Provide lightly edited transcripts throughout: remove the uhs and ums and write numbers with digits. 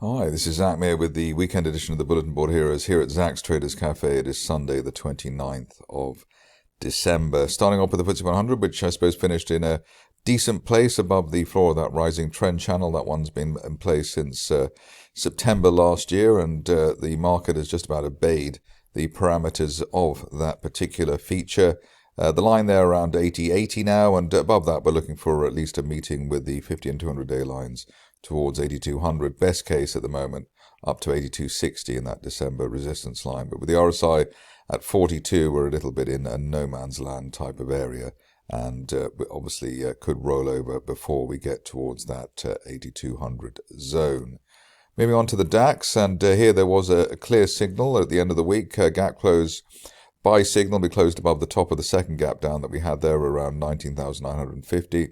Hi, this is Zach Mayer with the weekend edition of the Bulletin Board Heroes here at Zach's Traders Cafe. It is Sunday, the 29th of December. Starting off with the FTSE 100, which I suppose finished in a decent place above the floor of that rising trend channel. That one's been in place since September last year, and the market has just about obeyed the parameters of that particular feature. The line there around 80.80 now, and above that we're looking for at least a meeting with the 50 and 200-day lines towards 8200. Best case at the moment up to 8260 in that December resistance line. But with the RSI at 42, we're a little bit in a no man's land type of area, and obviously could roll over before we get towards that 8200 zone. Moving on to the DAX, and here there was a clear signal at the end of the week. Gap close buy signal. We closed above the top of the second gap down that we had there around 19,950.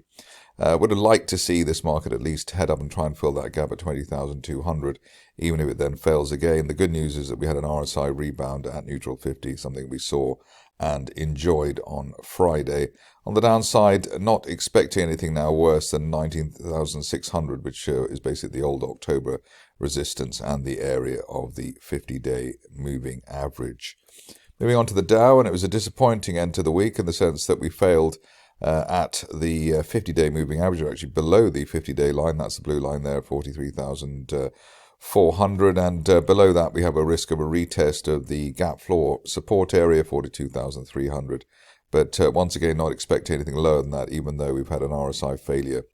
Would have liked to see this market at least head up and try and fill that gap at 20,200, even if it then fails again. The good news is that we had an RSI rebound at neutral 50, something we saw and enjoyed on Friday. On the downside, not expecting anything now worse than 19,600, which is basically the old October resistance and the area of the 50-day moving average. Moving on to the Dow, and it was a disappointing end to the week in the sense that we failed at the 50-day moving average. We're actually below the 50-day line. That's the blue line there, 43,400. And below that, we have a risk of a retest of the gap floor support area, 42,300. But once again, not expecting anything lower than that, even though we've had an RSI failure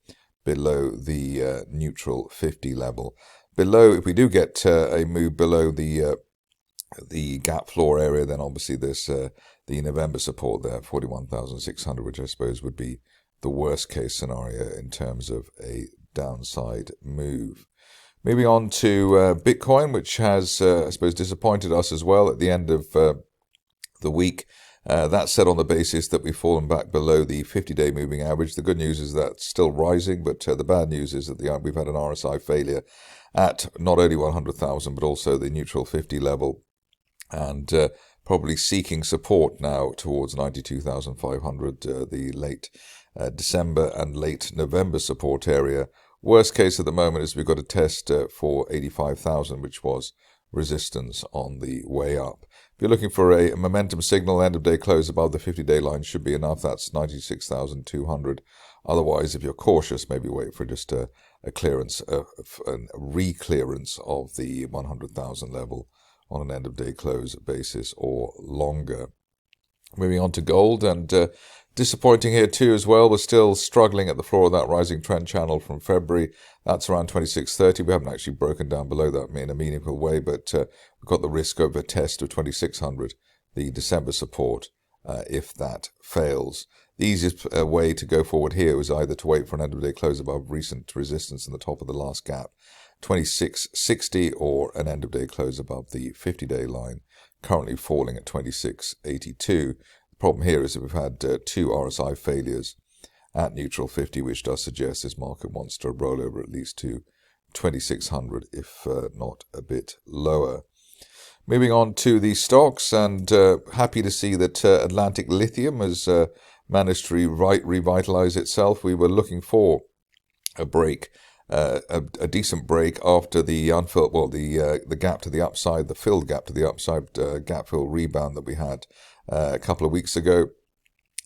below the neutral 50 level. Below, if we do get a move below the gap floor area, then obviously this the November support there, 41,600, which I suppose would be the worst case scenario in terms of a downside move. Moving on to Bitcoin, which has, I suppose, disappointed us as well at the end of the week. That's said on the basis that we've fallen back below the 50-day moving average. The good news is that it's still rising, but the bad news is that we've had an RSI failure at not only 100,000, but also the neutral 50 level, and probably seeking support now towards 92,500, the late December and late November support area. Worst case at the moment is we've got a test for 85,000, which was resistance on the way up. If you're looking for a momentum signal, end of day close above the 50-day line should be enough. That's 96,200. Otherwise, if you're cautious, maybe wait for just a clearance, a re-clearance of the 100,000 level on an end-of-day close basis or longer. Moving on to gold, and disappointing here too as well. We're still struggling at the floor of that rising trend channel from February. That's around 2630. We haven't actually broken down below that in a meaningful way, but we've got the risk of a test of 2600, the December support, if that fails. The easiest way to go forward here is either to wait for an end-of-day close above recent resistance in the top of the last gap, 2660, or an end-of-day close above the 50-day line, currently falling at 2682. The problem here is that we've had two RSI failures at neutral 50, which does suggest this market wants to roll over at least to 2600, if not a bit lower. Moving on to the stocks, and happy to see that Atlantic Lithium has managed to revitalize itself. We were looking for a break, a decent break after the unfilled, the gap to the upside, the filled gap to the upside, gap fill rebound that we had a couple of weeks ago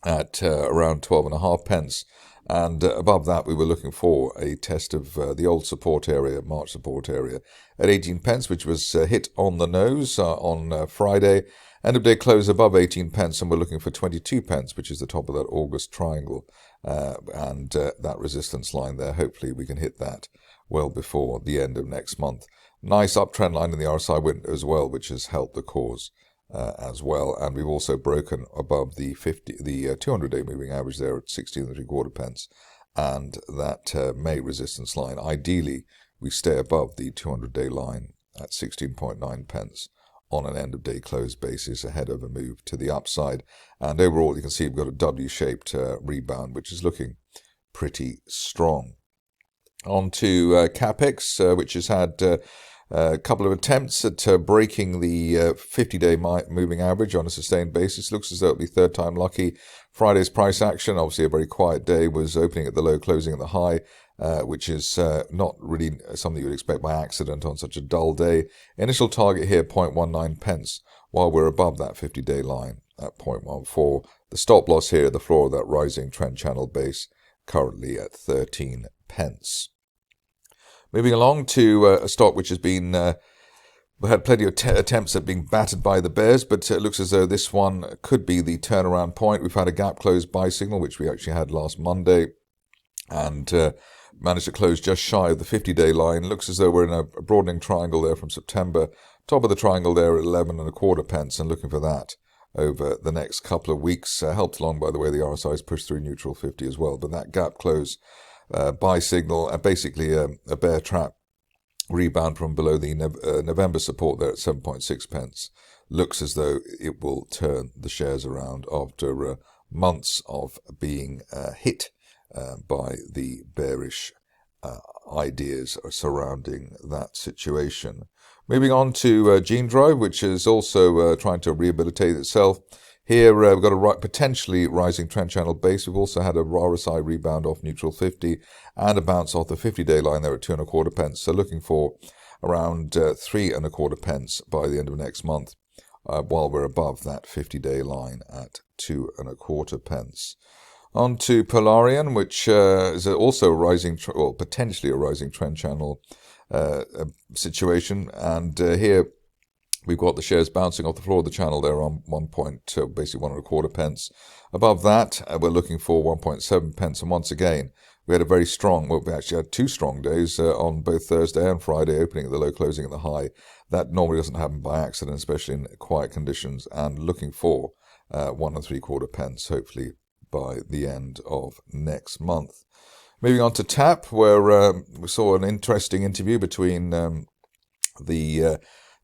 at around 12.5 pence. And above that, we were looking for a test of the old support area, March support area, at 18 pence, which was hit on the nose on Friday. End of day close above 18 pence, and we're looking for 22 pence, which is the top of that August triangle. And that resistance line there, hopefully we can hit that well before the end of next month. Nice uptrend line in the RSI window as well, which has helped the cause as well. And we've also broken above the 200-day moving average there at 16.75 pence, and that May resistance line. Ideally, we stay above the 200-day line at 16.9 pence on an end-of-day close basis ahead of a move to the upside. And overall, you can see we've got a W-shaped rebound, which is looking pretty strong. On to CapEx, which has had a couple of attempts at breaking the 50-day moving average on a sustained basis. Looks as though it'll be third time lucky. Friday's price action, obviously a very quiet day, was opening at the low, closing at the high. which is not really something you would expect by accident on such a dull day. Initial target here, 0.19 pence, while we're above that 50-day line at 0.14. The stop loss here, the floor of that rising trend channel base, currently at 13 pence. Moving along to a stock which has been, we had plenty of attempts at being battered by the bears, but it looks as though this one could be the turnaround point. We've had a gap close buy signal, which we actually had last Monday, and managed to close just shy of the 50-day line. Looks as though we're in a broadening triangle there from September. Top of the triangle there at 11.25 pence, and looking for that over the next couple of weeks. Helped along, by the way, the RSI has pushed through neutral 50 as well. But that gap close buy signal, basically a bear trap rebound from below the November support there at 7.6 pence. Looks as though it will turn the shares around after months of being hit by the bearish ideas surrounding that situation. Moving on to Gene Drive, which is also trying to rehabilitate itself. Here we've got a potentially rising trend channel base. We've also had a RSI rebound off neutral 50 and a bounce off the 50-day line there at 2.25 pence. So looking for around 3.25 pence by the end of next month, while we're above that 50-day line at 2.25 pence. On to Polarean, which is also a rising, well, potentially a rising trend channel situation. And here we've got the shares bouncing off the floor of the channel there on basically 1.25 pence. Above that, we're looking for 1.7 pence. And once again, we had a very strong, well, we actually had 2 strong days on both Thursday and Friday, opening at the low, closing at the high. That normally doesn't happen by accident, especially in quiet conditions. And looking for 1.75 pence, hopefully by the end of next month. Moving on to TAP, where we saw an interesting interview between the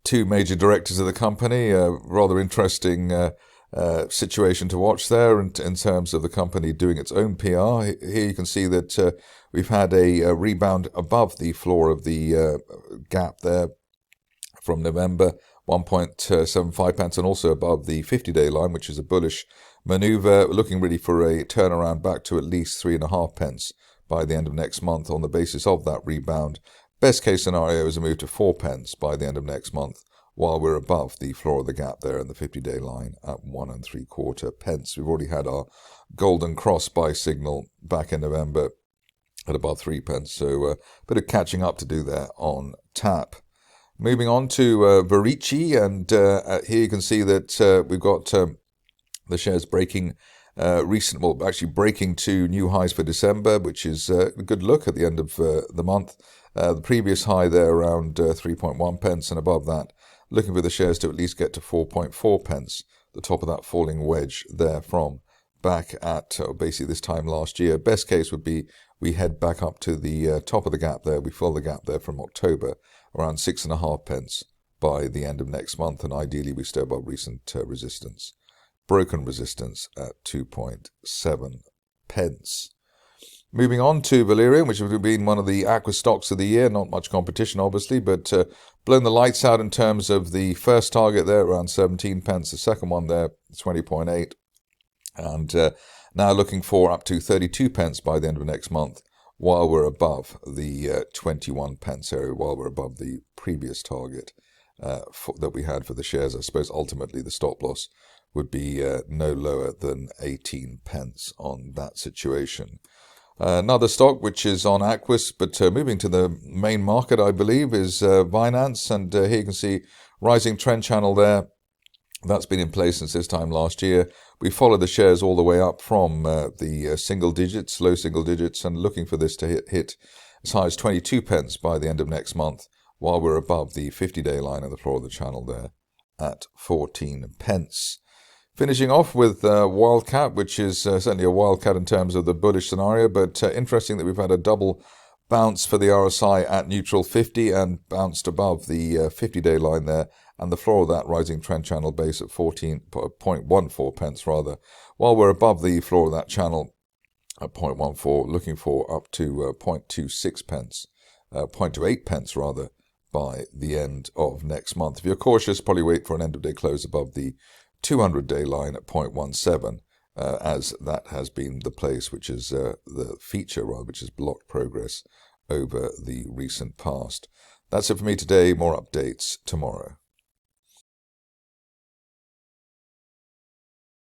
2 major directors of the company. Rather interesting situation to watch there in terms of the company doing its own PR. Here you can see that we've had a rebound above the floor of the gap there from November, 1.75 pence, and also above the 50-day line, which is a bullish maneuver. We're looking really for a turnaround back to at least 3.5 pence by the end of next month on the basis of that rebound. Best case scenario is a move to 4 pence by the end of next month, while we're above the floor of the gap there in the 50-day line at 1.75 pence. We've already had our golden cross buy signal back in November at above 3 pence, so a bit of catching up to do there on TAP. Moving on to Verici, and here you can see that we've got the shares breaking actually breaking 2 new highs for December, which is a good look at the end of the month. The previous high there around 3.1 pence, and above that, looking for the shares to at least get to 4.4 pence, the top of that falling wedge there from back at basically this time last year. Best case would be we head back up to the top of the gap there. We fill the gap there from October, around 6.5 pence by the end of next month, and ideally we stay above recent resistance. Broken resistance at 2.7 pence. Moving on to Valereum, which has been one of the aqua stocks of the year. Not much competition, obviously, but blown the lights out in terms of the first target there, around 17 pence. The second one there, 20.8. And now looking for up to 32 pence by the end of next month, while we're above the 21 pence area, while we're above the previous target that we had for the shares. I suppose ultimately the stop loss would be no lower than 18 pence on that situation. Another stock which is on Aquis, but moving to the main market, I believe, is Binance. And here you can see rising trend channel there. That's been in place since this time last year. We followed the shares all the way up from the single digits, low single digits, and looking for this to hit as high as 22 pence by the end of next month, while we're above the 50-day line on the floor of the channel there at 14 pence. Finishing off with Wildcat, which is certainly a wildcat in terms of the bullish scenario, but interesting that we've had a double bounce for the RSI at neutral 50 and bounced above the 50-day line there, and the floor of that rising trend channel base at 14.14 pence rather, while we're above the floor of that channel at 0.14, looking for up to 0.26 pence, 0.28 pence rather, by the end of next month. If you're cautious, probably wait for an end of day close above the 200-day line at 0.17, as that has been the place which is the feature, rather, which has blocked progress over the recent past. That's it for me today. More updates tomorrow.